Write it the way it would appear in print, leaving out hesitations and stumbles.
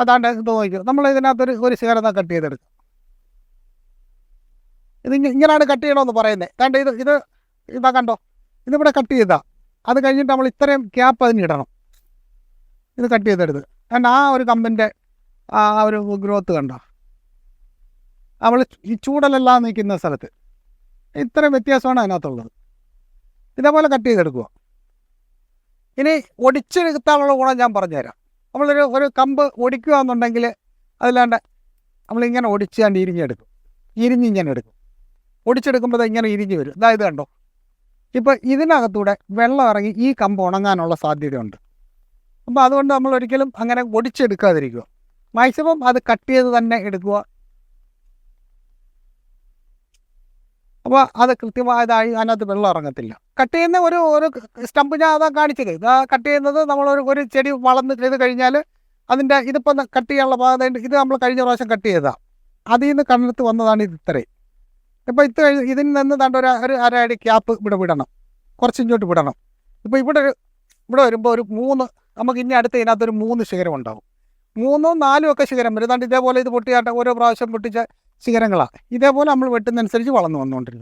അതാണ്ട് ഇത് നോക്കിയോ, നമ്മൾ ഇതിനകത്തൊരു ഒരു ശിഖരം കട്ട് ചെയ്തെടുക്കും. ഇങ്ങനെയാണ് കട്ട് ചെയ്യണമെന്ന് പറയുന്നത്. കണ്ട് ഇതാ കണ്ടോ, ഇതിവിടെ കട്ട് ചെയ്താ അത് കഴിഞ്ഞിട്ട് നമ്മൾ ഇത്രയും ക്യാപ്പ് അതിനിടണം. ഇത് കട്ട് ചെയ്തെടുത്ത് കണ്ട ആ ഒരു കമ്പിൻ്റെ ആ ഒരു ഗ്രോത്ത് കണ്ടോ, നമ്മൾ ഈ ചൂടലെല്ലാം നിൽക്കുന്ന സ്ഥലത്ത് ഇത്രയും വ്യത്യാസമാണ് അതിനകത്തുള്ളത്. ഇതേപോലെ കട്ട് ചെയ്തെടുക്കുക. ഇനി ഒടിച്ചെടുത്താനുള്ള ഗുണം ഞാൻ പറഞ്ഞുതരാം. നമ്മളൊരു കമ്പ് ഒടിക്കുക എന്നുണ്ടെങ്കിൽ അതിലാണ്ട് നമ്മളിങ്ങനെ ഒടിച്ചാണ്ട് ഇരിഞ്ഞെടുക്കും. ഇരിഞ്ഞിങ്ങനെ എടുക്കും. ഒടിച്ചെടുക്കുമ്പോൾ ഇങ്ങനെ ഇരിഞ്ഞ് വരും. ഇതായത് കണ്ടോ, ഇപ്പോൾ ഇതിനകത്തൂടെ വെള്ളം ഇറങ്ങി ഈ കമ്പ് ഉണങ്ങാനുള്ള സാധ്യതയുണ്ട്. അപ്പോൾ അതുകൊണ്ട് നമ്മൾ ഒരിക്കലും അങ്ങനെ ഒടിച്ചെടുക്കാതിരിക്കുക. മാക്സിമം അത് കട്ട് ചെയ്ത് തന്നെ എടുക്കുക. അപ്പോൾ അത് കൃത്യമായതായി അതിനകത്ത് വെള്ളം ഇറങ്ങത്തില്ല. കട്ട് ചെയ്യുന്ന ഒരു സ്റ്റമ്പ് ഞാൻ അതാ കാണിച്ചത്. ഇതാ കട്ട് ചെയ്യുന്നത് ഒരു ചെടി വളർന്ന് ചെയ്ത് കഴിഞ്ഞാൽ അതിൻ്റെ ഇതിപ്പോൾ കട്ട് ചെയ്യാനുള്ള ഭാഗം ഇത് നമ്മൾ കഴിഞ്ഞ പ്രാവശ്യം കട്ട് ചെയ്തതാണ്. അതിൽ നിന്ന് കണ്ണെടുത്ത് വന്നതാണ് ഇത് ഇത്രയും. ഇപ്പോൾ ഇതിൽ നിന്ന് തണ്ട ഒരു അര അടി ക്യാപ്പ് ഇവിടെ വിടണം, കുറച്ച് ഇങ്ങോട്ട് വിടണം. ഇപ്പോൾ ഇവിടെ വരുമ്പോൾ ഒരു 3 നമുക്ക് ഇനി അടുത്ത് ഇതിനകത്തൊരു 3 ശിഖരം ഉണ്ടാവും. 3 4 ഒക്കെ ശിഖരം വരും. ഇതാണ്ട് ഇതേപോലെ ഇത് പൊട്ടിയാട്ട് ഓരോ പ്രാവശ്യം പൊട്ടിച്ച ശിഖരങ്ങളാണ്. ഇതേപോലെ നമ്മൾ വെട്ടുന്നതനുസരിച്ച് വളർന്നു വന്നുകൊണ്ടിരിക്കും.